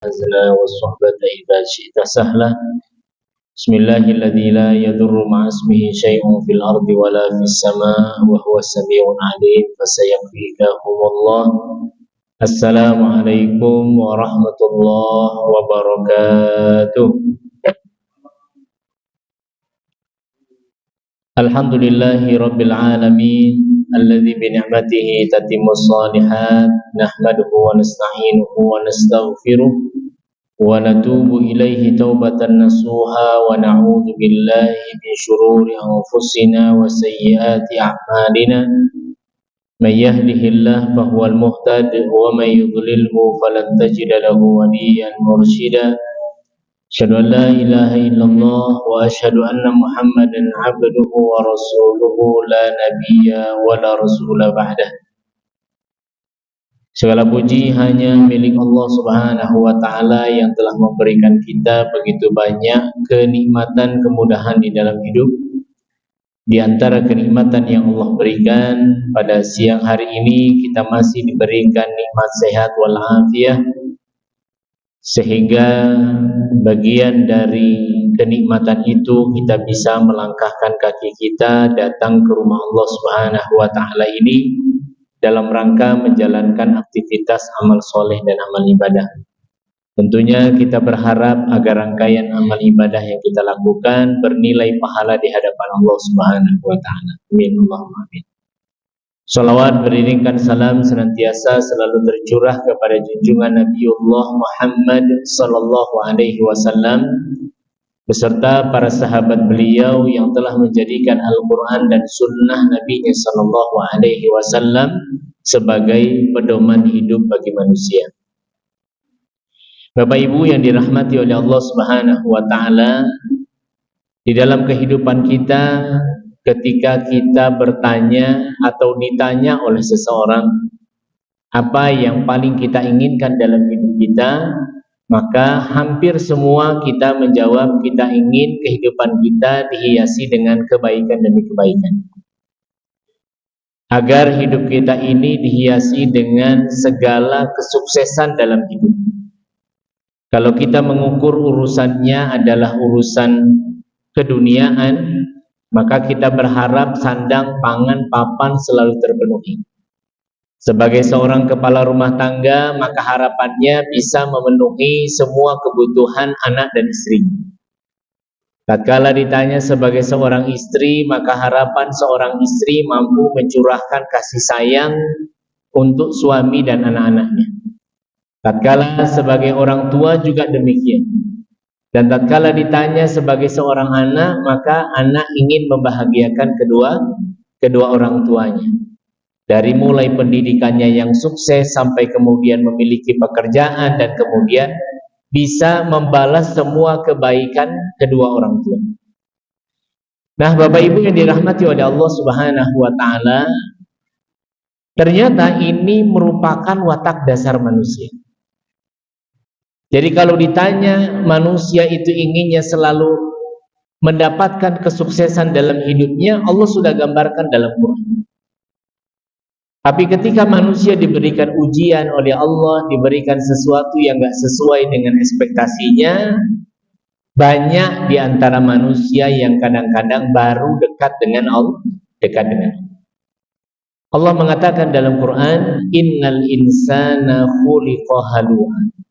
الحزن والصحبة إذا شئت سهلا. بسم الله الذي لا يضر مع اسمه شيء في الأرض ولا في السماء وهو السميع العليم فسيكفيكهم الله. السلام عليكم ورحمة الله وبركاته. الحمد لله رب العالمين الذي بنعمته تتم الصالحات. نحمده ونستعينه ونستغفره ونتوب إليه توبة نصوحا ونعوذ بالله من شرور أنفسنا وسيئات أعمالنا. من يهده الله فهو المهتد ومن يضلله فلن تجد له وليا مرشدا. أشهد أن لا إله إلا الله وأشهد أن محمدا عبده ورسوله لا نبي ولا رسول بعده. Segala puji hanya milik Allah Subhanahu wa Ta'ala yang telah memberikan kita begitu banyak kenikmatan, kemudahan di dalam hidup. Di antara kenikmatan yang Allah berikan pada siang hari ini, kita masih diberikan nikmat sehat walafiat, sehingga bagian dari kenikmatan itu kita bisa melangkahkan kaki kita datang ke rumah Allah Subhanahu wa Ta'ala ini dalam rangka menjalankan aktivitas amal soleh dan amal ibadah. Tentunya kita berharap agar rangkaian amal ibadah yang kita lakukan bernilai pahala di hadapan Allah Subhanahu wa Ta'ala. Amin Allahumma amin. Salawat beriringkan salam senantiasa selalu tercurah kepada junjungan Nabiullah Muhammad sallallahu alaihi wasallam beserta para sahabat beliau yang telah menjadikan Al-Quran dan Sunnah Nabi-Nya sallallahu alaihi wasallam sebagai pedoman hidup bagi manusia. Bapak Ibu yang dirahmati oleh Allah Subhanahu wa Ta'ala, di dalam kehidupan kita, ketika kita bertanya atau ditanya oleh seseorang apa yang paling kita inginkan dalam hidup kita, maka hampir semua kita menjawab kita ingin kehidupan kita dihiasi dengan kebaikan demi kebaikan. Agar hidup kita ini dihiasi dengan segala kesuksesan dalam hidup. Kalau kita mengukur urusannya adalah urusan keduniaan, maka kita berharap sandang, pangan, papan selalu terpenuhi. Sebagai seorang kepala rumah tangga, maka harapannya bisa memenuhi semua kebutuhan anak dan istri. Tatkala ditanya sebagai seorang istri, maka harapan seorang istri mampu mencurahkan kasih sayang untuk suami dan anak-anaknya. Tatkala sebagai orang tua juga demikian. Dan tatkala ditanya sebagai seorang anak, maka anak ingin membahagiakan kedua orang tuanya. Dari mulai pendidikannya yang sukses sampai kemudian memiliki pekerjaan dan kemudian bisa membalas semua kebaikan kedua orang tua. Nah, Bapak Ibu yang dirahmati oleh Allah Subhanahu wa Ta'ala, ternyata ini merupakan watak dasar manusia. Jadi kalau ditanya manusia itu inginnya selalu mendapatkan kesuksesan dalam hidupnya, Allah sudah gambarkan dalam Quran. Tapi ketika manusia diberikan ujian oleh Allah, diberikan sesuatu yang gak sesuai dengan ekspektasinya, banyak di antara manusia yang kadang-kadang baru dekat dengan Allah. Allah mengatakan dalam Quran, Innal insana khuliqa halu'a.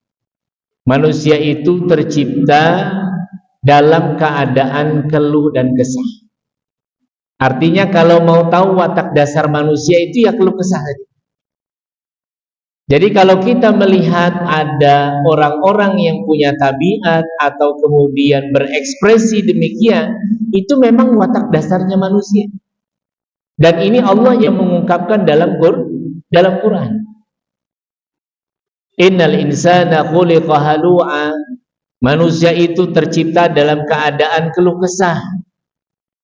Manusia itu tercipta dalam keadaan keluh dan kesah. Artinya kalau mau tahu watak dasar manusia itu ya keluh kesah saja. Jadi kalau kita melihat ada orang-orang yang punya tabiat atau kemudian berekspresi demikian, itu memang watak dasarnya manusia. Dan ini Allah yang mengungkapkan dalam Quran. Innal insana khuliqa halu'a. Manusia itu tercipta dalam keadaan keluh kesah.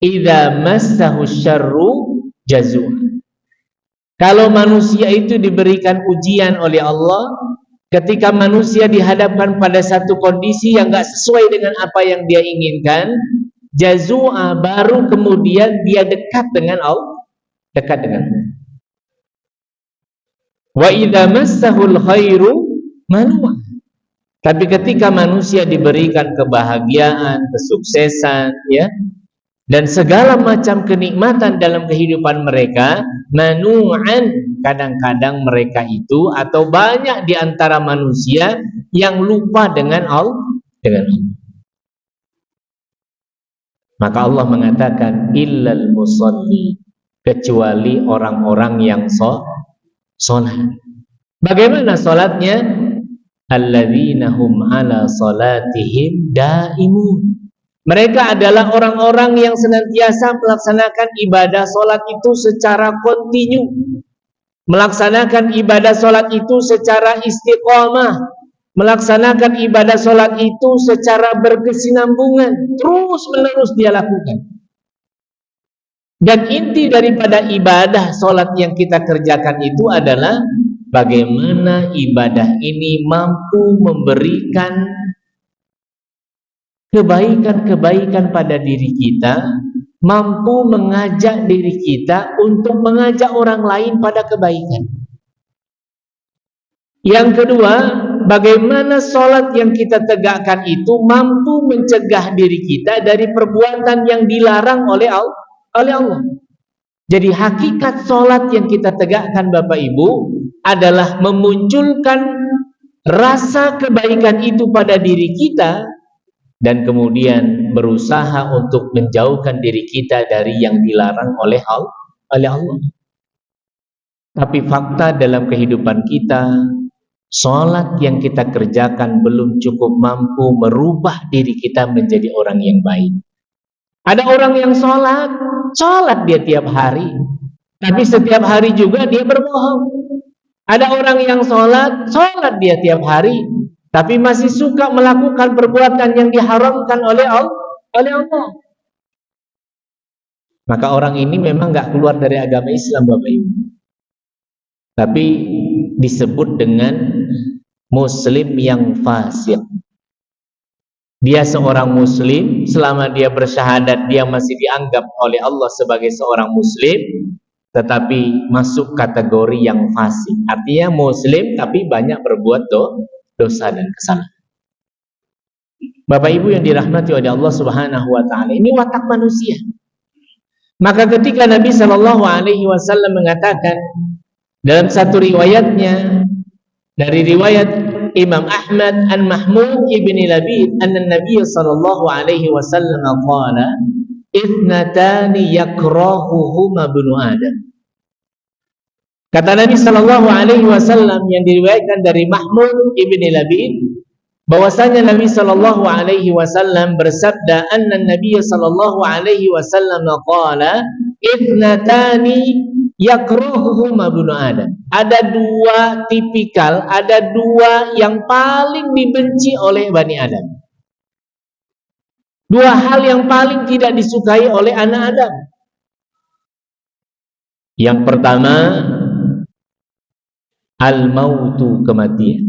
Idza massahu syarru jazua. Kalau manusia itu diberikan ujian oleh Allah, ketika manusia dihadapkan pada satu kondisi yang enggak sesuai dengan apa yang dia inginkan, jazua, baru kemudian dia dekat dengan Allah. Wa idza massahul khairu manua. Tapi ketika manusia diberikan kebahagiaan, kesuksesan, ya, dan segala macam kenikmatan dalam kehidupan mereka, manu'an, kadang-kadang mereka itu atau banyak di antara manusia yang lupa dengan Allah. Maka Allah mengatakan illal musalli, kecuali orang-orang yang sholat. Bagaimana sholatnya? Alladzina hum ala salatihim daimun. Mereka adalah orang-orang yang senantiasa melaksanakan ibadah sholat itu secara kontinu, melaksanakan ibadah sholat itu secara istiqomah, melaksanakan ibadah sholat itu secara berkesinambungan, terus menerus dia lakukan. Dan inti daripada ibadah sholat yang kita kerjakan itu adalah bagaimana ibadah ini mampu memberikan kebaikan-kebaikan pada diri kita, mampu mengajak diri kita untuk mengajak orang lain pada kebaikan. Yang kedua, bagaimana sholat yang kita tegakkan itu mampu mencegah diri kita dari perbuatan yang dilarang oleh Allah. Jadi hakikat sholat yang kita tegakkan Bapak Ibu adalah memunculkan rasa kebaikan itu pada diri kita, dan kemudian berusaha untuk menjauhkan diri kita dari yang dilarang oleh Allah. Tapi fakta dalam kehidupan kita, sholat yang kita kerjakan belum cukup mampu merubah diri kita menjadi orang yang baik. Ada orang yang sholat dia tiap hari, tapi setiap hari juga dia berbohong. Ada orang yang sholat dia tiap hari, tapi masih suka melakukan perbuatan yang diharamkan oleh Allah. Maka orang ini memang gak keluar dari agama Islam Bapak Ibu, tapi disebut dengan muslim yang fasik. Dia seorang muslim, selama dia bersyahadat dia masih dianggap oleh Allah sebagai seorang muslim, tetapi masuk kategori yang fasik. Artinya muslim tapi banyak berbuat dosa dan kesalahan. Bapak Ibu yang dirahmati oleh Allah Subhanahu wa taala, ini watak manusia. Maka ketika Nabi sallallahu alaihi wasallam mengatakan dalam satu riwayatnya, dari riwayat Imam Ahmad an Mahmud ibn Labid, anna Nabi sallallahu alaihi wasallam qala ithnatani yakrahuhuma ibnu Adam. Kata Nabi sallallahu alaihi wasallam yang diriwayatkan dari Mahmud ibn Labid, bahwasanya Nabi sallallahu alaihi wasallam bersabda, anna Nabi sallallahu alaihi wasallam qala ithnatani yakrahuhuma ibnu Adam. Ada dua tipikal, ada dua yang paling dibenci oleh Bani Adam. Dua hal yang paling tidak disukai oleh anak Adam. Yang pertama, al-mautu, kematian.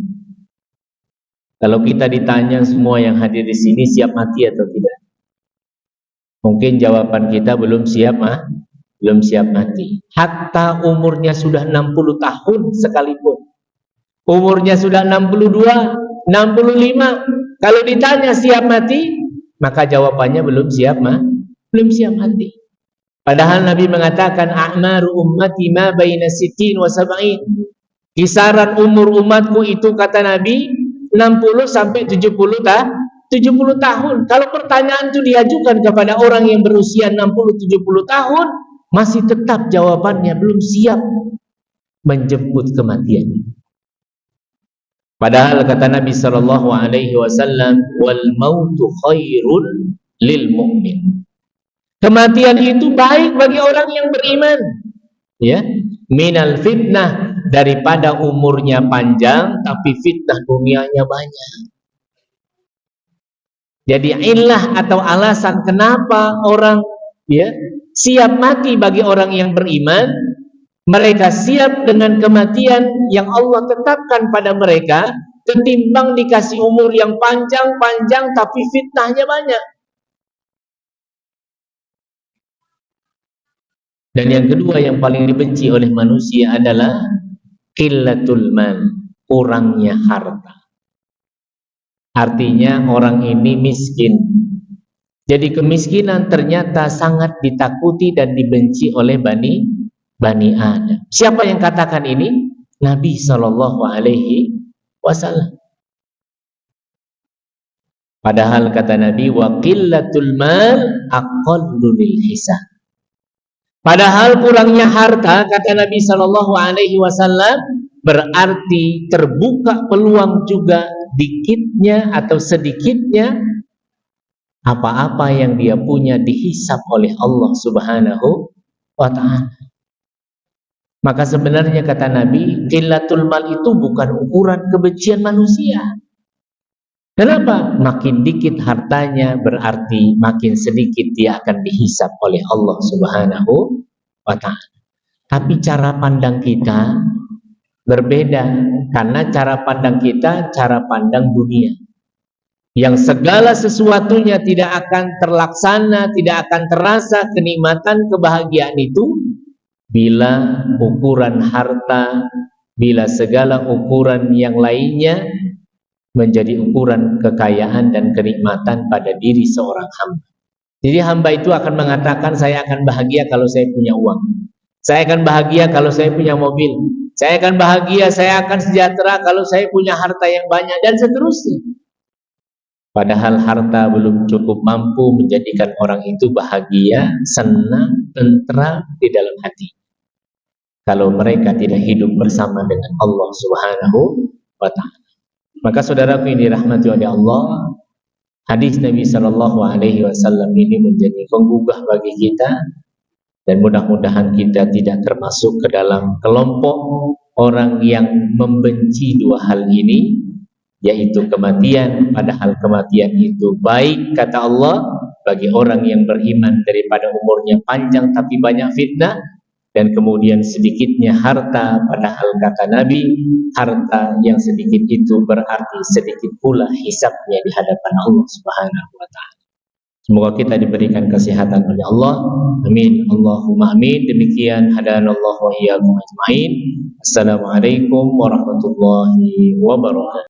Kalau kita ditanya semua yang hadir di sini siap mati atau tidak? Mungkin jawaban kita belum siap mati. Hatta umurnya sudah 60 tahun sekalipun, umurnya sudah 62, 65, kalau ditanya siap mati, maka jawabannya belum siap mati. Padahal Nabi mengatakan a'maru ummati ma baina sittin wa sab'in. Kisaran umur umatku itu, kata Nabi, 60 sampai 70 tahun. Kalau pertanyaan itu diajukan kepada orang yang berusia 60-70 tahun, masih tetap jawabannya belum siap menjemput kematian. Padahal kata Nabi sallallahu alaihi wasallam, wal mautu khairun lil mu'min. Kematian itu baik bagi orang yang beriman. Ya, minal fitnah, daripada umurnya panjang tapi fitnah dunianya banyak. Jadi illah atau alasan kenapa orang siap mati bagi orang yang beriman, mereka siap dengan kematian yang Allah tetapkan pada mereka, ketimbang dikasih umur yang panjang-panjang tapi fitnahnya banyak. Dan yang kedua yang paling dibenci oleh manusia adalah qillatul mal, kurangnya harta. Artinya orang ini miskin. Jadi kemiskinan ternyata sangat ditakuti dan dibenci oleh Bani Adam. Siapa yang katakan ini? Nabi Shallallahu Alaihi Wasallam. Padahal kata Nabi, wa qillatul mal aqallu lil hisab. Padahal kurangnya harta, kata Nabi Shallallahu Alaihi Wasallam, berarti terbuka peluang juga dikitnya atau sedikitnya apa-apa yang dia punya dihisab oleh Allah Subhanahu wa Ta'ala. Maka sebenarnya kata Nabi, qillatul mal itu bukan ukuran kebencian manusia. Kenapa? Makin dikit hartanya berarti makin sedikit dia akan dihisab oleh Allah Subhanahu wa Ta'ala. Tapi cara pandang kita berbeda, karena cara pandang kita cara pandang dunia, yang segala sesuatunya tidak akan terlaksana, tidak akan terasa kenikmatan kebahagiaan itu bila ukuran harta, bila segala ukuran yang lainnya menjadi ukuran kekayaan dan kenikmatan pada diri seorang hamba. Jadi hamba itu akan mengatakan, saya akan bahagia kalau saya punya uang, saya akan bahagia kalau saya punya mobil, saya akan bahagia, saya akan sejahtera kalau saya punya harta yang banyak, dan seterusnya. Padahal harta belum cukup mampu menjadikan orang itu bahagia, senang, tentram di dalam hati, kalau mereka tidak hidup bersama dengan Allah Subhanahu wa Ta'ala. Maka saudaraku yang dirahmati oleh Allah, hadis Nabi Shallallahu Alaihi Wasallam ini menjadi penggugah bagi kita, dan mudah-mudahan kita tidak termasuk ke dalam kelompok orang yang membenci dua hal ini, yaitu kematian. Padahal kematian itu baik, kata Allah, bagi orang yang beriman daripada umurnya panjang tapi banyak fitnah, dan kemudian sedikitnya harta. Padahal kata Nabi, harta yang sedikit itu berarti sedikit pula hisabnya di hadapan Allah Subhanahu wa Ta'ala. Semoga kita diberikan kesehatan oleh Allah. Amin. Allahumma amin. Demikian hadanallahu wa iyyakum ajmain. Assalamualaikum warahmatullahi wabarakatuh.